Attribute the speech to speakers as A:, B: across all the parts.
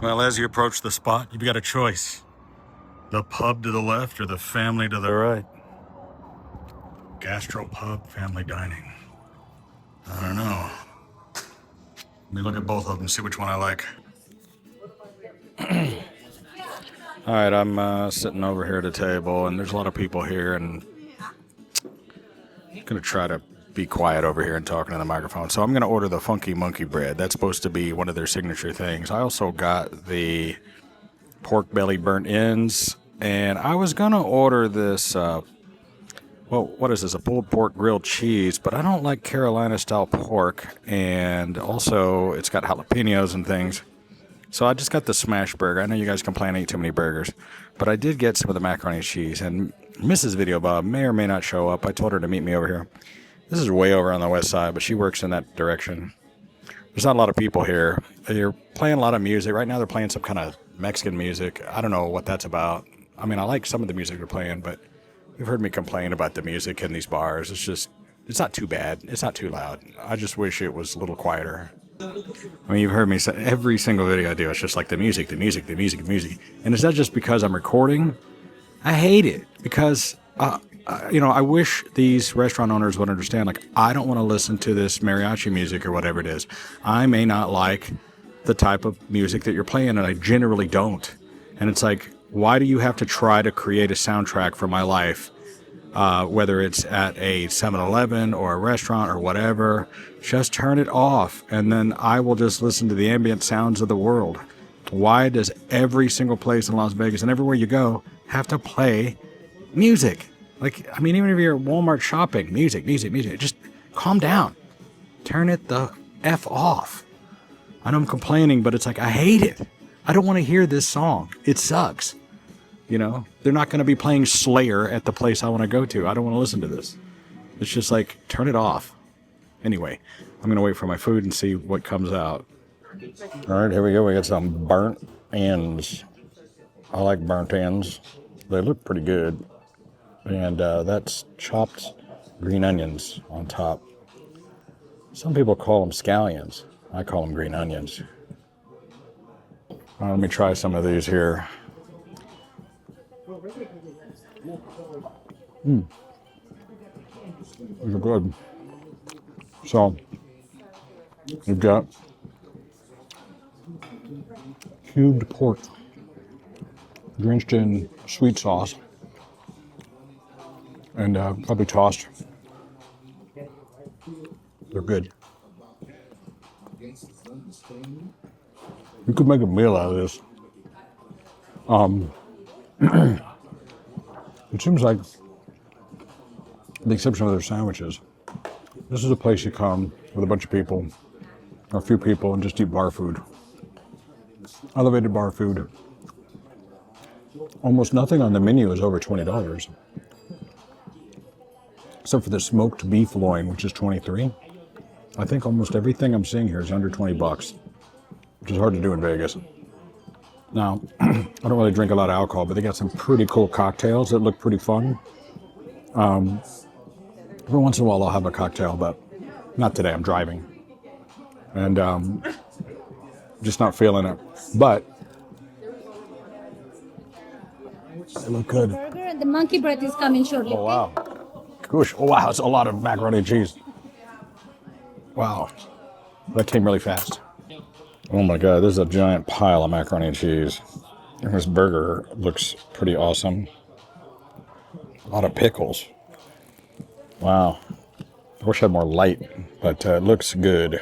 A: Well, as you approach the spot, you've got a choice. The pub to the left or the family to the right. Gastropub, family dining. I don't know. Let me look at both of them and see which one I like. All right, I'm sitting over here at a table, and there's a lot of people here, and I'm going to try to be quiet over here and talking to the microphone. So I'm going to order the Funky Monkey bread. That's supposed to be one of their signature things. I also got the pork belly burnt ends, and I was going to order this, well, what is this, a pulled pork grilled cheese, but I don't like Carolina-style pork, and also it's got jalapenos and things. So I just got the smash burger. I know you guys complain I eat too many burgers, but I did get some of the macaroni and cheese. And Mrs. Video Bob may or may not show up. I told her to meet me over here. This is way over on the west side, but she works in that direction. There's not a lot of people here. They're playing a lot of music. Right now they're playing some kind of Mexican music. I don't know what that's about. I mean, I like some of the music they're playing, but you've heard me complain about the music in these bars. It's not too bad. It's not too loud. I just wish it was a little quieter. I mean, you've heard me say every single video I do, it's just like the music, the music, the music, the music. And it's not just because I'm recording. I hate it because, I wish these restaurant owners would understand, like, I don't want to listen to this mariachi music or whatever it is. I may not like the type of music that you're playing, and I generally don't. And it's like, why do you have to try to create a soundtrack for my life? Whether it's at a 7-Eleven or a restaurant or whatever, just turn it off, and then I will just listen to the ambient sounds of the world. Why does every single place in Las Vegas and everywhere you go have to play music? Like, I mean, even if you're at Walmart shopping, music, music, music, just calm down. Turn it the F off. I know I'm complaining, but it's like, I hate it. I don't want to hear this song. It sucks. They're not going to be playing Slayer at the place I want to go to. I don't want to listen to this. It's just like, turn it off. Anyway, I'm going to wait for my food and see what comes out. All right, here we go. We got some burnt ends. I like burnt ends. They look pretty good. And that's chopped green onions on top. Some people call them scallions. I call them green onions. Let me try some of these here. These are good. So, you've got cubed pork drenched in sweet sauce and probably tossed. They're good. You could make a meal out of this. It seems like, with the exception of their sandwiches, this is a place you come with a bunch of people, or a few people, and just eat bar food. Elevated bar food. Almost nothing on the menu is over $20. Except for the smoked beef loin, which is $23. I think almost everything I'm seeing here is under $20, which is hard to do in Vegas. Now, I don't really drink a lot of alcohol, but they got some pretty cool cocktails that look pretty fun. Every once in a while I'll have a cocktail, but not today. I'm driving. And just not feeling it. But they look good.
B: The monkey bread is coming shortly.
A: Oh, wow. Gosh. Oh, wow. It's a lot of macaroni and cheese. Wow. That came really fast. Oh my God, this is a giant pile of macaroni and cheese. And this burger looks pretty awesome. A lot of pickles. Wow. I wish I had more light, but it looks good.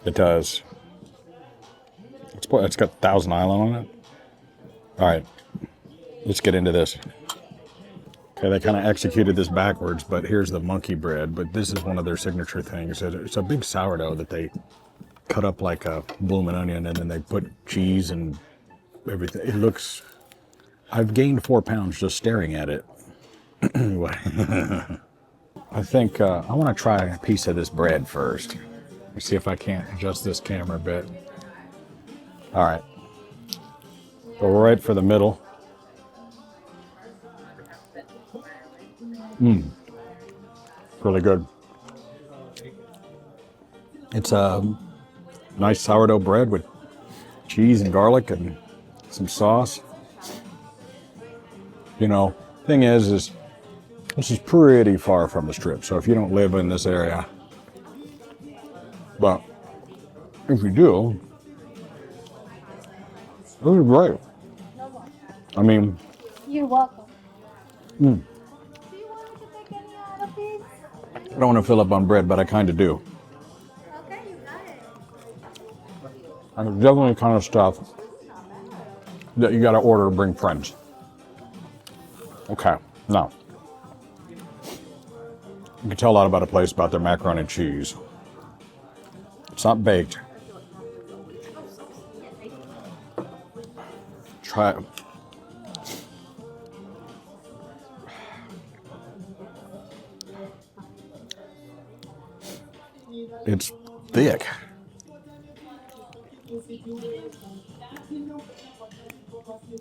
A: It does. It's got Thousand Island on it. All right, let's get into this. Okay, they kind of executed this backwards, but here's the monkey bread. But this is one of their signature things. It's a big sourdough that they cut up like a blooming onion, and then they put cheese and everything. It looks... I've gained 4 pounds just staring at it. I think I want to try a piece of this bread first. Let me see if I can't adjust this camera a bit. All right. Go right for the middle. Really good. It's a nice sourdough bread with cheese and garlic and some sauce. You know, thing is this is pretty far from the Strip. So if you don't live in this area, but if you do, this is great. I mean,
B: You're welcome.
A: I don't want to fill up on bread, but I kind of do.
B: Okay, you got it.
A: And it's definitely the kind of stuff that you got to order and bring friends. Okay, now, you can tell a lot about a place about their macaroni and cheese. It's not baked. Try it. It's thick.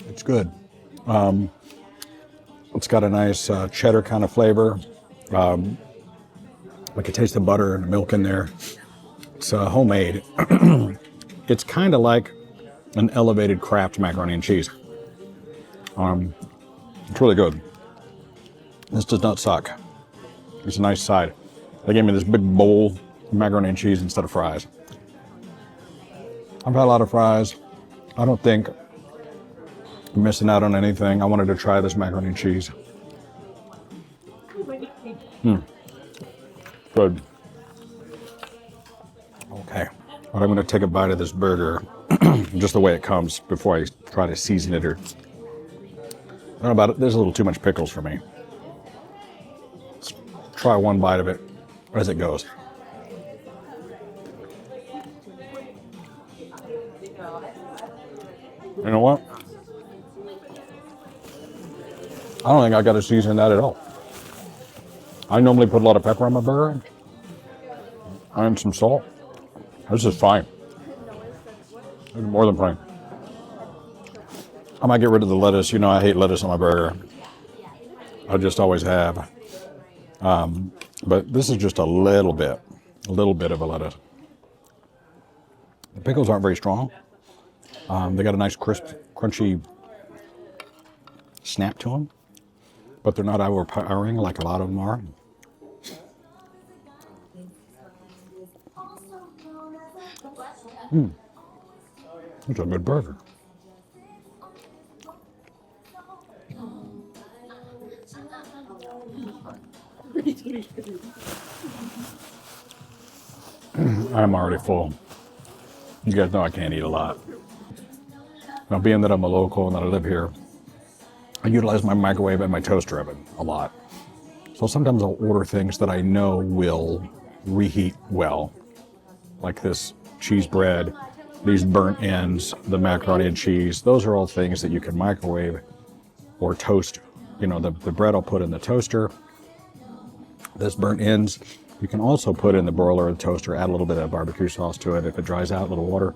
A: It's good. It's got a nice cheddar kind of flavor. I can taste the butter and the milk in there. It's homemade. It's kind of like an elevated Kraft macaroni and cheese. It's really good. This does not suck. It's a nice side. They gave me this big bowl of macaroni and cheese instead of fries. I've had a lot of fries. I don't think I'm missing out on anything. I wanted to try this macaroni and cheese. Good. Okay. Well, I'm going to take a bite of this burger, just the way it comes, before I try to season it. Or I don't know about it. There's a little too much pickles for me. Let's try one bite of it as it goes. You know what? I don't think I got to season that at all. I normally put a lot of pepper on my burger and some salt. This is fine. This is more than fine. I might get rid of the lettuce. You know, I hate lettuce on my burger. I just always have. But this is just a little bit of a lettuce. The pickles aren't very strong. They got a nice crisp, crunchy snap to them, but they're not overpowering like a lot of them are. It's a good burger. I'm already full. You guys know I can't eat a lot. Now, being that I'm a local and that I live here, I utilize my microwave and my toaster oven a lot. So sometimes I'll order things that I know will reheat well, like this cheese bread, these burnt ends, the macaroni and cheese. Those are all things that you can microwave or toast. You know, the bread I'll put in the toaster. This burnt ends, you can also put in the broiler or the toaster, add a little bit of barbecue sauce to it. If it dries out, a little water.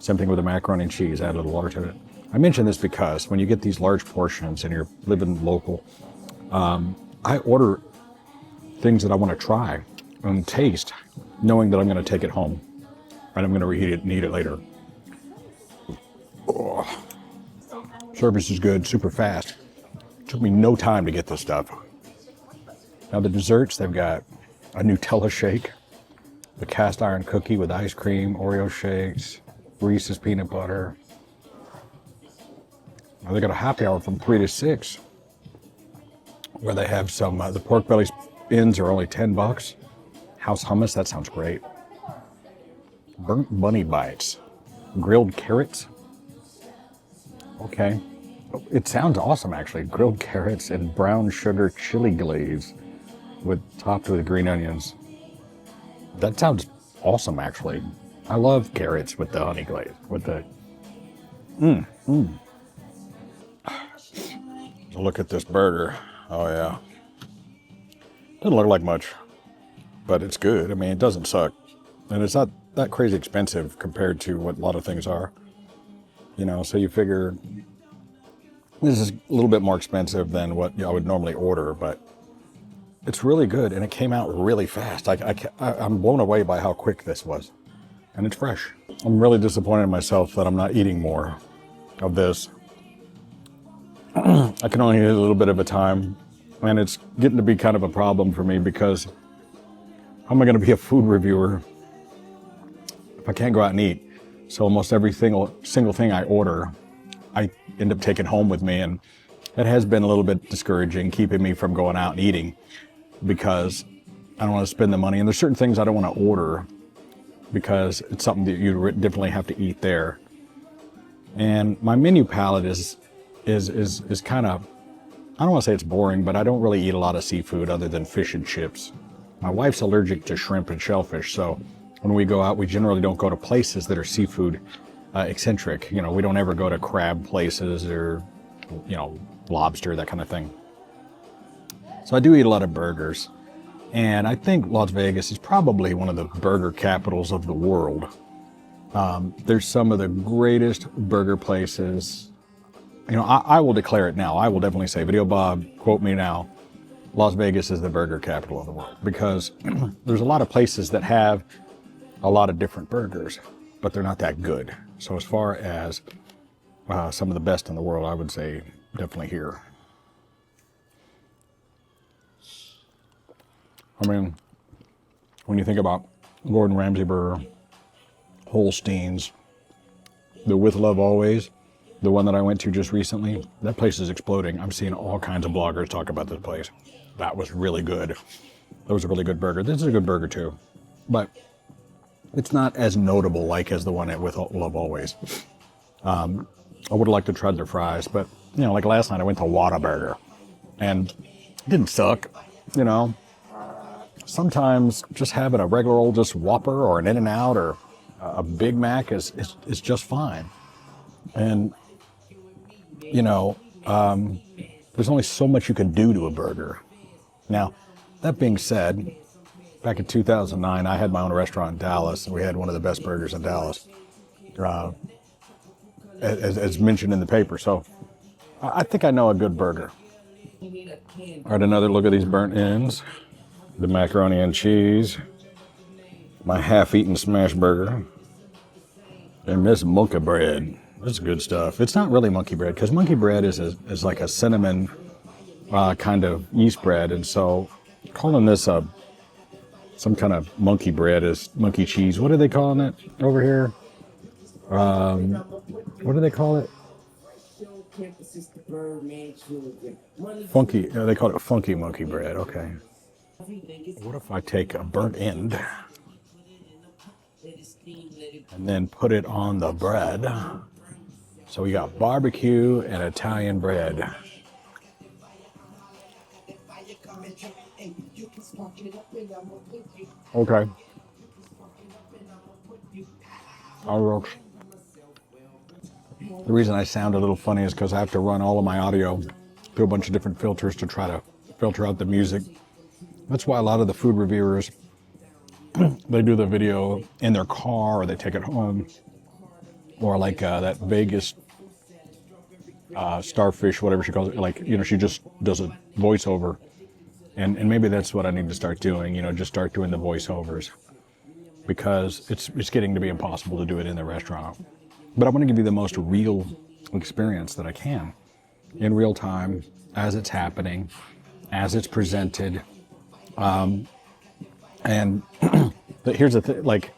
A: Same thing with the macaroni and cheese, add a little water to it. I mention this because when you get these large portions and you're living local, I order things that I want to try and taste, knowing that I'm going to take it home and I'm going to reheat it and eat it later. Oh. Service is good, super fast. Took me no time to get this stuff. Now the desserts, they've got a Nutella shake, the cast iron cookie with ice cream, Oreo shakes, Reese's peanut butter. Now they got a happy hour from 3 to 6 where they have some, the pork belly ends are only $10. House hummus, that sounds great. Burnt bunny bites, grilled carrots. Okay. It sounds awesome, actually. Grilled carrots and brown sugar chili glaze topped with green onions. That sounds awesome, actually. I love carrots with the honey glaze, with the... Look at this burger. Oh, yeah. Doesn't look like much, but it's good. I mean, it doesn't suck. And it's not that crazy expensive compared to what a lot of things are. You know, so you figure this is a little bit more expensive than what I would normally order, but it's really good, and it came out really fast. I'm blown away by how quick this was. and it's fresh. I'm really disappointed in myself that I'm not eating more of this. I can only eat a little bit at a time, and it's getting to be kind of a problem for me because how am I going to be a food reviewer if I can't go out and eat? So almost every single thing I order, I end up taking home with me, and it has been a little bit discouraging, keeping me from going out and eating because I don't want to spend the money. And there's certain things I don't want to order because it's something that you definitely have to eat there. And my menu palette is kind of, I don't want to say it's boring, but I don't really eat a lot of seafood other than fish and chips. My wife's allergic to shrimp and shellfish, so when we go out, we generally don't go to places that are seafood eccentric. You know, we don't ever go to crab places or, you know, lobster, that kind of thing. So I do eat a lot of burgers. And I think Las Vegas is probably one of the burger capitals of the world. There's some of the greatest burger places. You know, I will declare it now. I will definitely say, Video Bob, quote me now, Las Vegas is the burger capital of the world, because there's a lot of places that have a lot of different burgers, but they're not that good. So as far as some of the best in the world, I would say definitely here. I mean, when you think about Gordon Ramsay burger, Holstein's, the With Love Always, the one that I went to just recently, that place is exploding. I'm seeing all kinds of bloggers talk about this place. That was really good. That was a really good burger. This is a good burger too, but it's not as notable like as the one at With Love Always. I would have liked to try their fries, but you know, like last night I went to Whataburger and it didn't suck, you know. Sometimes just having a regular old just Whopper or an In-N-Out or a Big Mac is just fine. And, you know, there's only so much you can do to a burger. Now, that being said, back in 2009, I had my own restaurant in Dallas, and we had one of the best burgers in Dallas, as mentioned in the paper. So I think I know a good burger. All right, another look at these burnt ends. The macaroni and cheese, my half-eaten smash burger, and this monkey bread. This is good stuff. It's not really monkey bread, because monkey bread is like a cinnamon kind of yeast bread, and so calling this some kind of monkey bread is monkey cheese. What are they calling it over here? What do they call it? Funky. They call it funky monkey bread. Okay. What if I take a burnt end and then put it on the bread? So we got barbecue and Italian bread. Okay. All works. The reason I sound a little funny is because I have to run all of my audio through a bunch of different filters to try to filter out the music. That's why a lot of the food reviewers, they do the video in their car or they take it home. Or like that Vegas starfish, whatever she calls it, like, you know, she just does a voiceover. And maybe that's what I need to start doing, you know, just start doing the voiceovers. Because it's getting to be impossible to do it in the restaurant. But I want to give you the most real experience that I can. In real time, as it's happening, as it's presented. And here's the thing, like,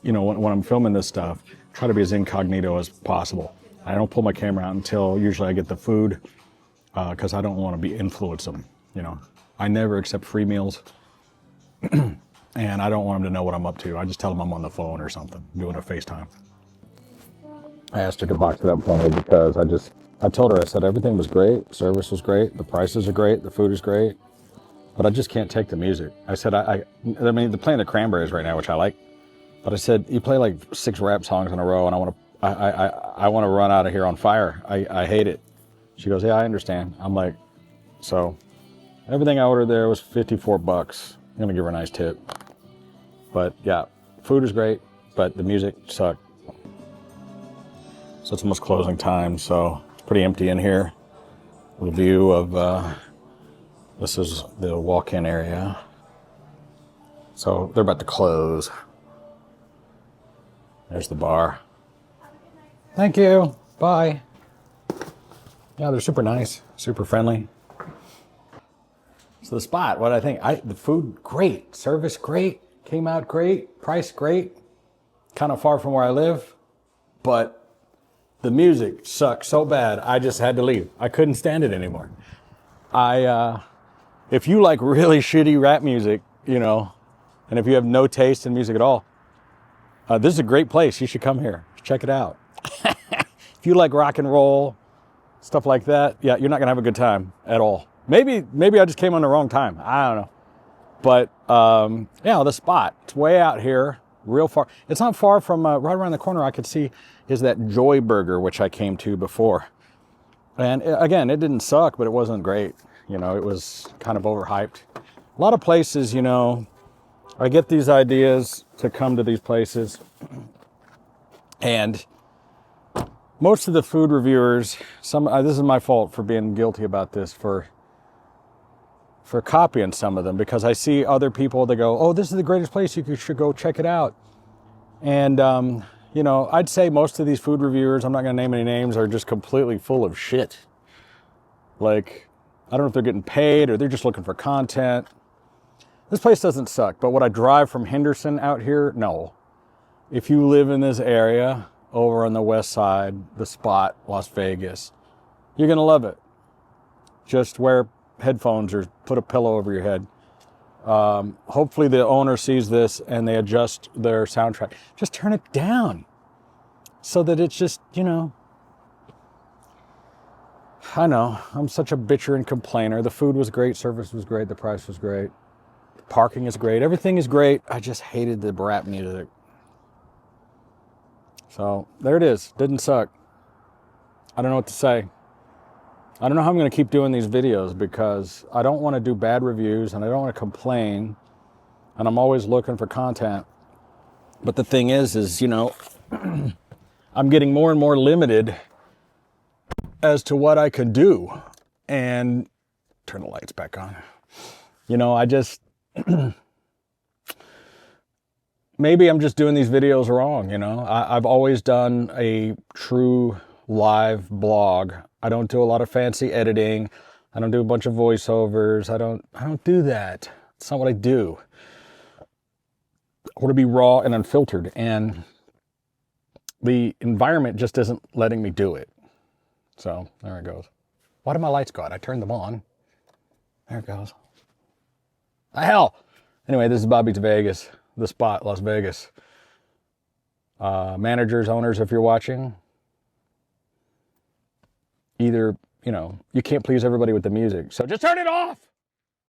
A: you know, when I'm filming this stuff, try to be as incognito as possible. I don't pull my camera out until usually I get the food, because I don't want to influence them, you know. I never accept free meals, and I don't want them to know what I'm up to. I just tell them I'm on the phone or something, doing a FaceTime. I asked her to box it up for me because I told her, I said everything was great, service was great, the prices are great, the food is great, but I just can't take the music. I said, I mean, they're playing the Cranberries right now, which I like, but I said, you play like 6 rap songs in a row, and I want to run out of here on fire. I hate it. She goes, yeah, I understand. I'm like, so everything I ordered there was $54. I'm gonna give her a nice tip. But yeah, food is great, but the music sucked. So it's almost closing time, so it's pretty empty in here. The view of, this is the walk-in area. So they're about to close. There's the bar. Thank you. Bye. Yeah, they're super nice, super friendly. So the spot, what I think, the food, great. Service, great. Came out great. Price, great. Kind of far from where I live. But the music sucked so bad, I just had to leave. I couldn't stand it anymore. If you like really shitty rap music, you know, and if you have no taste in music at all, this is a great place. You should come here. Check it out. If you like rock and roll, stuff like that, yeah, you're not gonna have a good time at all. Maybe I just came on the wrong time. I don't know. But yeah, the spot, it's way out here, real far. It's not far from, right around the corner I could see is that Joy Burger, which I came to before. And again, it didn't suck, but it wasn't great. You know, it was kind of overhyped. A lot of places, you know, I get these ideas to come to these places, and most of the food reviewers, this is my fault for being guilty about this, for copying some of them, because I see other people that go, oh, this is the greatest place, you should go check it out. And, you know, I'd say most of these food reviewers, I'm not going to name any names, are just completely full of shit. Like, I don't know if they're getting paid or they're just looking for content. This place doesn't suck, but would I drive from Henderson out here? No. If you live in this area, over on the west side, the spot, Las Vegas, you're going to love it. Just wear headphones or put a pillow over your head. Hopefully the owner sees this and they adjust their soundtrack. Just turn it down so that it's just, you know, I know, I'm such a bitcher and complainer. The food was great, service was great, the price was great, parking is great, everything is great. I just hated the rap music. So there it is, didn't suck. I don't know what to say. I don't know how I'm going to keep doing these videos, because I don't want to do bad reviews and I don't want to complain, and I'm always looking for content. But the thing is, you know, I'm getting more and more limited as to what I could do. And turn the lights back on. You know, I just, maybe I'm just doing these videos wrong, you know. I've always done a true live blog. I don't do a lot of fancy editing. I don't do a bunch of voiceovers. I don't do that. It's not what I do. I want to be raw and unfiltered, and the environment just isn't letting me do it. So there it goes. Why did my lights go out? I turned them on. There it goes. Ah, hell. Anyway, this is Bobby's Vegas, the spot, Las Vegas. Managers, owners, if you're watching, either, you know, you can't please everybody with the music, so just turn it off.